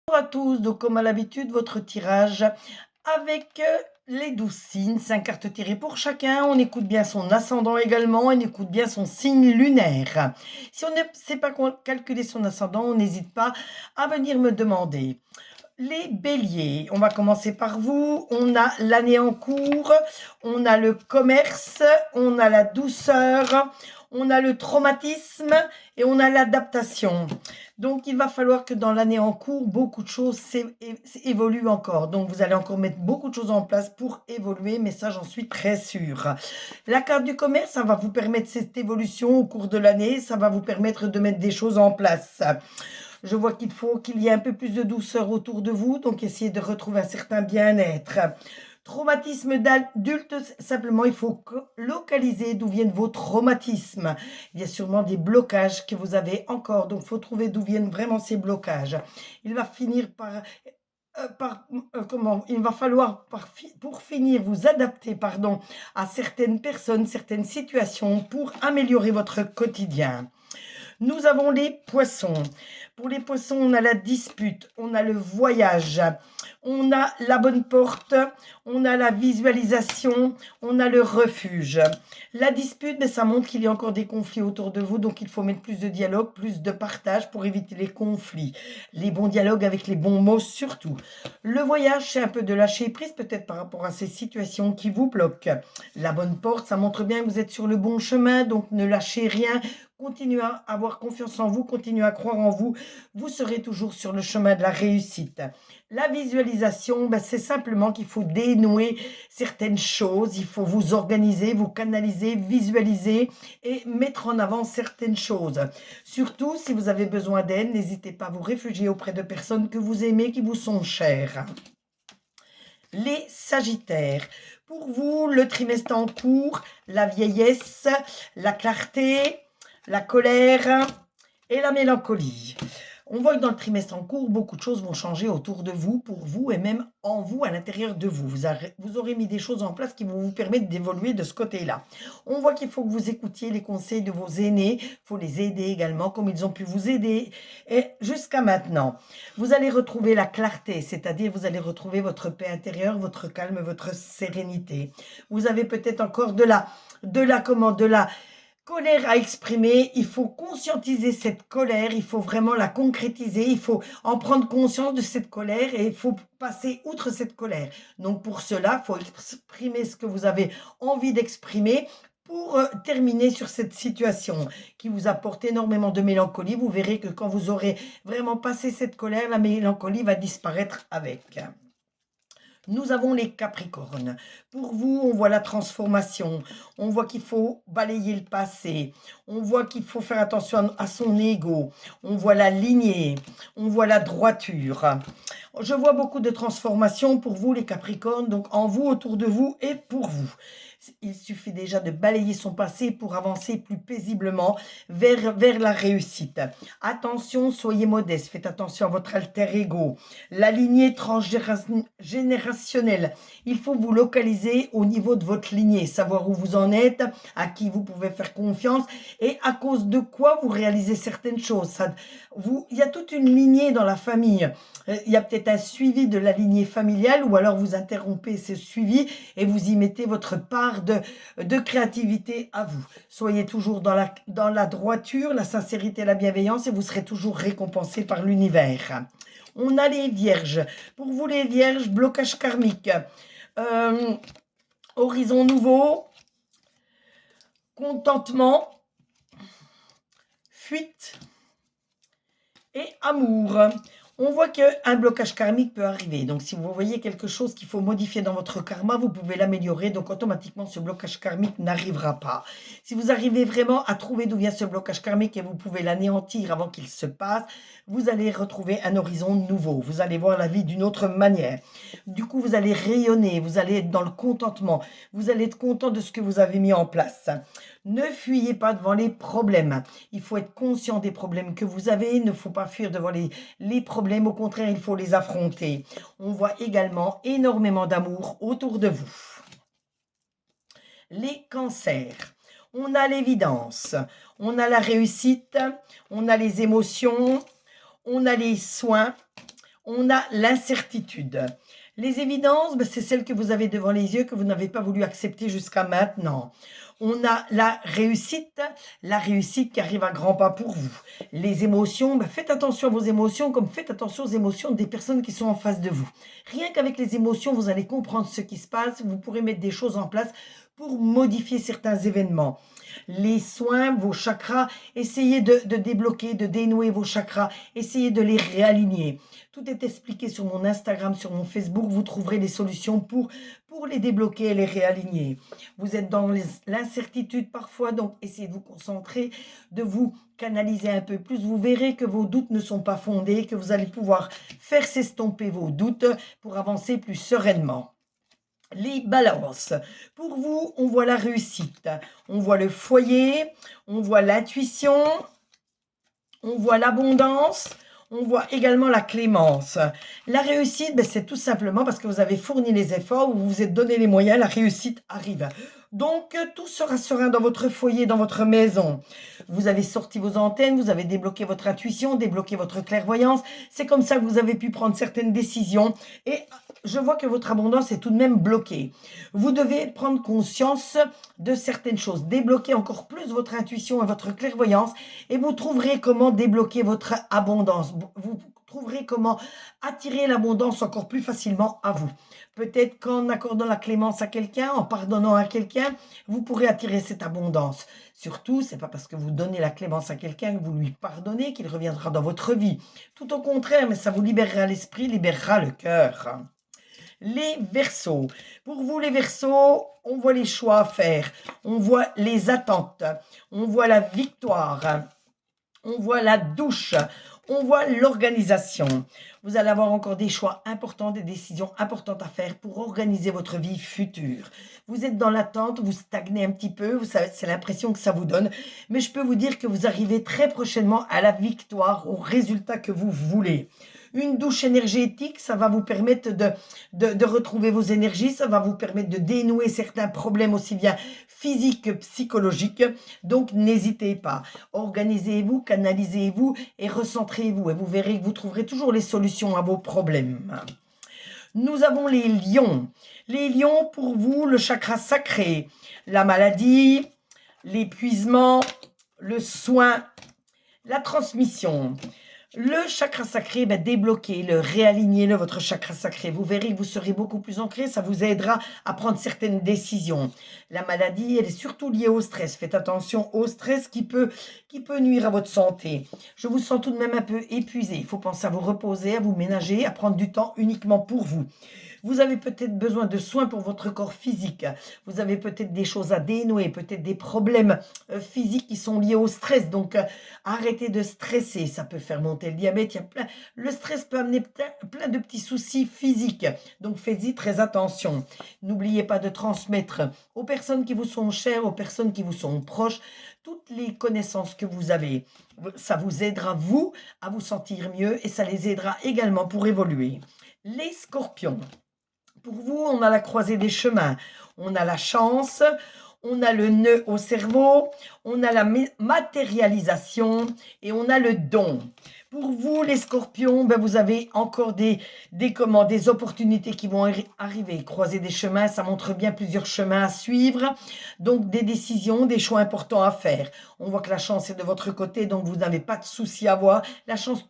Bonjour à tous, donc comme à l'habitude, votre tirage avec les 12 signes, 5 cartes tirées pour chacun. On écoute bien son ascendant également, on écoute bien son signe lunaire. Si on ne sait pas calculer son ascendant, on n'hésite pas à venir me demander. Les béliers, on va commencer par vous. On a l'année en cours, on a le commerce, on a la douceur, on a le traumatisme et on a l'adaptation. Donc, il va falloir que dans l'année en cours, beaucoup de choses évoluent encore. Donc, vous allez encore mettre beaucoup de choses en place pour évoluer, mais ça, j'en suis très sûre. La carte du commerce, ça va vous permettre cette évolution au cours de l'année. Ça va vous permettre de mettre des choses en place. Je vois qu'il faut qu'il y ait un peu plus de douceur autour de vous, donc essayez de retrouver un certain bien-être. Traumatisme d'adulte, simplement il faut localiser d'où viennent vos traumatismes. Il y a sûrement des blocages que vous avez encore, donc il faut trouver d'où viennent vraiment ces blocages. Il va finir il va falloir pour finir vous adapter à certaines personnes, certaines situations pour améliorer votre quotidien. Nous avons les poissons. Pour les poissons, on a la dispute, on a le voyage, on a la bonne porte, on a la visualisation, on a le refuge. La dispute, mais ça montre qu'il y a encore des conflits autour de vous, donc il faut mettre plus de dialogue, plus de partage pour éviter les conflits. Les bons dialogues avec les bons mots surtout. Le voyage, c'est un peu de lâcher prise peut-être par rapport à ces situations qui vous bloquent. La bonne porte, ça montre bien que vous êtes sur le bon chemin, donc ne lâchez rien. Continuez à avoir confiance en vous, continuez à croire en vous. Vous serez toujours sur le chemin de la réussite. La visualisation, c'est simplement qu'il faut dénouer certaines choses. Il faut vous organiser, vous canaliser, visualiser et mettre en avant certaines choses. Surtout, si vous avez besoin d'aide, n'hésitez pas à vous réfugier auprès de personnes que vous aimez, qui vous sont chères. Les Sagittaires. Pour vous, le trimestre en cours, la vieillesse, la clarté, la colère et la mélancolie. On voit que dans le trimestre en cours, beaucoup de choses vont changer autour de vous, pour vous et même en vous, à l'intérieur de vous. Vous aurez mis des choses en place qui vont vous permettre d'évoluer de ce côté-là. On voit qu'il faut que vous écoutiez les conseils de vos aînés. Il faut les aider également, comme ils ont pu vous aider jusqu'à maintenant. Vous allez retrouver la clarté, c'est-à-dire vous allez retrouver votre paix intérieure, votre calme, votre sérénité. Vous avez peut-être encore de la colère à exprimer. Il faut conscientiser cette colère, il faut vraiment la concrétiser, il faut en prendre conscience de cette colère et il faut passer outre cette colère. Donc pour cela, il faut exprimer ce que vous avez envie d'exprimer pour terminer sur cette situation qui vous apporte énormément de mélancolie. Vous verrez que quand vous aurez vraiment passé cette colère, la mélancolie va disparaître avec. Nous avons les Capricornes. Pour vous, on voit la transformation. On voit qu'il faut balayer le passé. On voit qu'il faut faire attention à son ego. On voit la lignée. On voit la droiture. Je vois beaucoup de transformations pour vous, les Capricornes, donc en vous, autour de vous et pour vous. Il suffit déjà de balayer son passé pour avancer plus paisiblement vers la réussite. Attention, soyez modeste, faites attention à votre alter ego. La lignée transgénérationnelle, il faut vous localiser au niveau de votre lignée, savoir où vous en êtes, à qui vous pouvez faire confiance et à cause de quoi vous réalisez certaines choses. Il y a toute une lignée dans la famille. Il y a peut-être un suivi de la lignée familiale ou alors vous interrompez ce suivi et vous y mettez votre part de créativité à vous. Soyez toujours dans la droiture, la sincérité, la bienveillance et vous serez toujours récompensé par l'univers. On a les vierges. Pour vous les vierges, blocage karmique. Horizon nouveau. Contentement. Fuite. Et amour. On voit qu'un blocage karmique peut arriver. Donc, si vous voyez quelque chose qu'il faut modifier dans votre karma, vous pouvez l'améliorer. Donc, automatiquement, ce blocage karmique n'arrivera pas. Si vous arrivez vraiment à trouver d'où vient ce blocage karmique et vous pouvez l'anéantir avant qu'il se passe, vous allez retrouver un horizon nouveau. Vous allez voir la vie d'une autre manière. Du coup, vous allez rayonner. Vous allez être dans le contentement. Vous allez être content de ce que vous avez mis en place. Ne fuyez pas devant les problèmes. Il faut être conscient des problèmes que vous avez. Il ne faut pas fuir devant les problèmes. Au contraire, il faut les affronter. On voit également énormément d'amour autour de vous. Les cancers. On a l'évidence. On a la réussite. On a les émotions. On a les soins. On a l'incertitude. Les évidences, ben, c'est celles que vous avez devant les yeux, que vous n'avez pas voulu accepter jusqu'à maintenant. On a la réussite qui arrive à grands pas pour vous. Les émotions, ben, faites attention à vos émotions, comme faites attention aux émotions des personnes qui sont en face de vous. Rien qu'avec les émotions, vous allez comprendre ce qui se passe, vous pourrez mettre des choses en place pour modifier certains événements. Les soins, vos chakras, essayez de débloquer, de dénouer vos chakras, essayez de les réaligner. Tout est expliqué sur mon Instagram, sur mon Facebook, vous trouverez des solutions pour les débloquer et les réaligner. Vous êtes dans l'incertitude parfois, donc essayez de vous concentrer, de vous canaliser un peu plus. Vous verrez que vos doutes ne sont pas fondés, que vous allez pouvoir faire s'estomper vos doutes pour avancer plus sereinement. Les balances. Pour vous, on voit la réussite, on voit le foyer, on voit l'intuition, on voit l'abondance, on voit également la clémence. La réussite, ben, c'est tout simplement parce que vous avez fourni les efforts, vous vous êtes donné les moyens, la réussite arrive. Donc, tout sera serein dans votre foyer, dans votre maison. Vous avez sorti vos antennes, vous avez débloqué votre intuition, débloqué votre clairvoyance. C'est comme ça que vous avez pu prendre certaines décisions. Et je vois que votre abondance est tout de même bloquée. Vous devez prendre conscience de certaines choses, débloquer encore plus votre intuition et votre clairvoyance, et vous trouverez comment débloquer votre abondance. Vous trouverez comment attirer l'abondance encore plus facilement à vous. Peut-être qu'en accordant la clémence à quelqu'un, en pardonnant à quelqu'un, vous pourrez attirer cette abondance. Surtout, c'est pas parce que vous donnez la clémence à quelqu'un que vous lui pardonnez qu'il reviendra dans votre vie. Tout au contraire, mais ça vous libérera l'esprit, libérera le cœur. Les Verseaux. Pour vous, les Verseaux, on voit les choix à faire, on voit les attentes, on voit la victoire, on voit la douche, on voit l'organisation. Vous allez avoir encore des choix importants, des décisions importantes à faire pour organiser votre vie future. Vous êtes dans l'attente, vous stagnez un petit peu, vous savez, c'est l'impression que ça vous donne, mais je peux vous dire que vous arrivez très prochainement à la victoire, au résultat que vous voulez. Une douche énergétique, ça va vous permettre de retrouver vos énergies, ça va vous permettre de dénouer certains problèmes aussi bien physiques que psychologiques. Donc, n'hésitez pas. Organisez-vous, canalisez-vous et recentrez-vous. Et vous verrez que vous trouverez toujours les solutions à vos problèmes. Nous avons les lions. Les lions, pour vous, le chakra sacré, la maladie, l'épuisement, le soin, la transmission. Le chakra sacré, ben, débloquez-le, réalignez-le, votre chakra sacré. Vous verrez que vous serez beaucoup plus ancré, ça vous aidera à prendre certaines décisions. La maladie, elle est surtout liée au stress. Faites attention au stress qui peut nuire à votre santé. Je vous sens tout de même un peu épuisé. Il faut penser à vous reposer, à vous ménager, à prendre du temps uniquement pour vous. Vous avez peut-être besoin de soins pour votre corps physique. Vous avez peut-être des choses à dénouer, peut-être des problèmes physiques qui sont liés au stress. Donc, arrêtez de stresser. Ça peut faire monter le diabète. Le stress peut amener plein de petits soucis physiques. Donc, faites-y très attention. N'oubliez pas de transmettre aux personnes qui vous sont chères, aux personnes qui vous sont proches, toutes les connaissances que vous avez. Ça vous aidera, vous, à vous sentir mieux et ça les aidera également pour évoluer. Les scorpions. Pour vous, on a la croisée des chemins, on a la chance, on a le nœud au cerveau, on a la matérialisation et on a le don. Pour vous, les scorpions, ben vous avez encore des opportunités qui vont arriver. Croiser des chemins, ça montre bien plusieurs chemins à suivre. Donc, des décisions, des choix importants à faire. On voit que la chance est de votre côté, donc vous n'avez pas de souci à avoir. La chance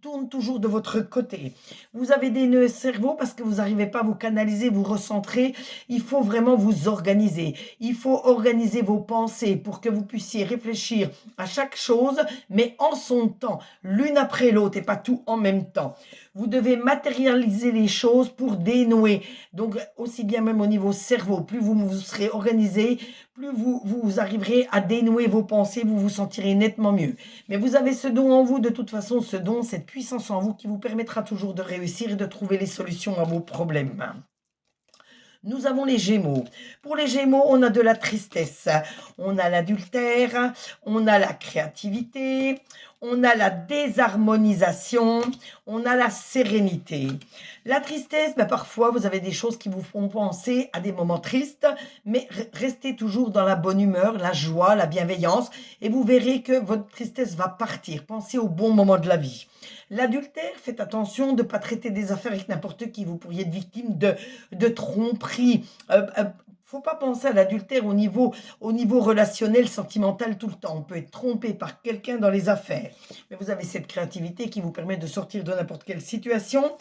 tourne toujours de votre côté. Vous avez des nœuds au cerveau parce que vous n'arrivez pas à vous canaliser, vous recentrer. Il faut vraiment vous organiser. Il faut organiser vos pensées pour que vous puissiez réfléchir à chaque chose, mais en son temps, l'une après l'autre et pas tout en même temps. Vous devez matérialiser les choses pour dénouer. Donc, aussi bien même au niveau cerveau, plus vous serez organisé, plus vous arriverez à dénouer vos pensées, vous vous sentirez nettement mieux. Mais vous avez ce don en vous, de toute façon, ce don, cette puissance en vous qui vous permettra toujours de réussir et de trouver les solutions à vos problèmes. Nous avons les Gémeaux. Pour les Gémeaux, on a de la tristesse, on a l'adultère, on a la créativité, on a la désharmonisation, on a la sérénité. La tristesse, parfois, vous avez des choses qui vous font penser à des moments tristes, mais restez toujours dans la bonne humeur, la joie, la bienveillance, et vous verrez que votre tristesse va partir. Pensez au bon moment de la vie. L'adultère, faites attention de ne pas traiter des affaires avec n'importe qui. Vous pourriez être victime de tromperies. Faut pas penser à l'adultère au niveau relationnel, sentimental tout le temps. On peut être trompé par quelqu'un dans les affaires. Mais vous avez cette créativité qui vous permet de sortir de n'importe quelle situation.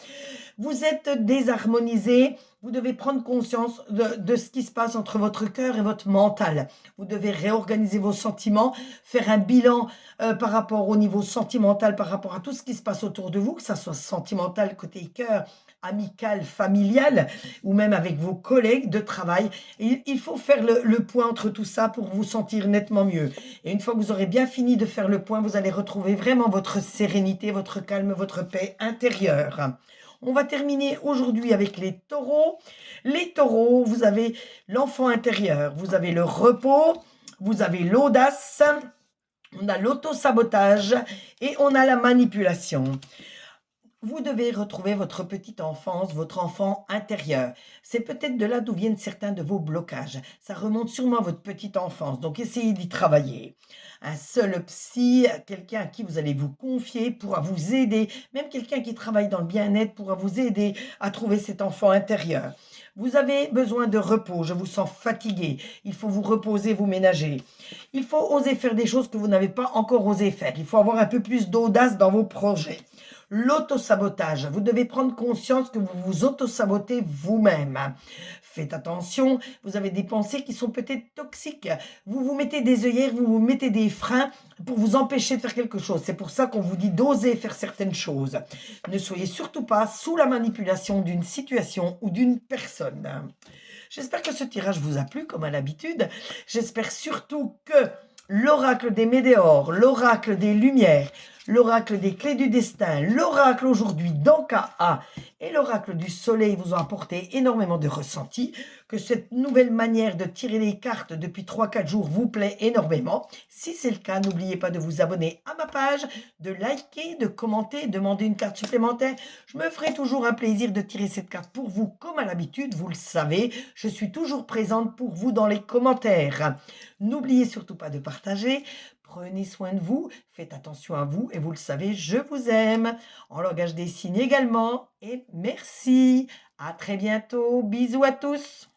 Vous êtes désharmonisé. Vous devez prendre conscience de ce qui se passe entre votre cœur et votre mental. Vous devez réorganiser vos sentiments, faire un bilan par rapport au niveau sentimental, par rapport à tout ce qui se passe autour de vous, que ça soit sentimental côté cœur, amical, familial, ou même avec vos collègues de travail. Et il faut faire le point entre tout ça pour vous sentir nettement mieux. Et une fois que vous aurez bien fini de faire le point, vous allez retrouver vraiment votre sérénité, votre calme, votre paix intérieure. On va terminer aujourd'hui avec les taureaux. Les taureaux, vous avez l'enfant intérieur, vous avez le repos, vous avez l'audace, on a l'auto-sabotage et on a la manipulation. Vous devez retrouver votre petite enfance, votre enfant intérieur. C'est peut-être de là d'où viennent certains de vos blocages. Ça remonte sûrement à votre petite enfance, donc essayez d'y travailler. Un seul psy, quelqu'un à qui vous allez vous confier pourra vous aider, même quelqu'un qui travaille dans le bien-être pourra vous aider à trouver cet enfant intérieur. Vous avez besoin de repos, je vous sens fatigué, il faut vous reposer, vous ménager. Il faut oser faire des choses que vous n'avez pas encore osé faire, il faut avoir un peu plus d'audace dans vos projets. L'autosabotage, vous devez prendre conscience que vous vous autosabotez vous-même. Faites attention, vous avez des pensées qui sont peut-être toxiques. Vous vous mettez des œillères, vous vous mettez des freins pour vous empêcher de faire quelque chose. C'est pour ça qu'on vous dit d'oser faire certaines choses. Ne soyez surtout pas sous la manipulation d'une situation ou d'une personne. J'espère que ce tirage vous a plu, comme à l'habitude. J'espère surtout que l'oracle des météores, l'oracle des lumières, l'oracle des clés du destin, l'oracle aujourd'hui d'Anka et l'oracle du soleil vous ont apporté énormément de ressentis, que cette nouvelle manière de tirer les cartes depuis 3-4 jours vous plaît énormément. Si c'est le cas, n'oubliez pas de vous abonner à ma page, de liker, de commenter, demander une carte supplémentaire. Je me ferai toujours un plaisir de tirer cette carte pour vous, comme à l'habitude, vous le savez, je suis toujours présente pour vous dans les commentaires. N'oubliez surtout pas de partager. Prenez soin de vous, faites attention à vous et vous le savez, je vous aime. En langage des signes également. Et merci. À très bientôt. Bisous à tous.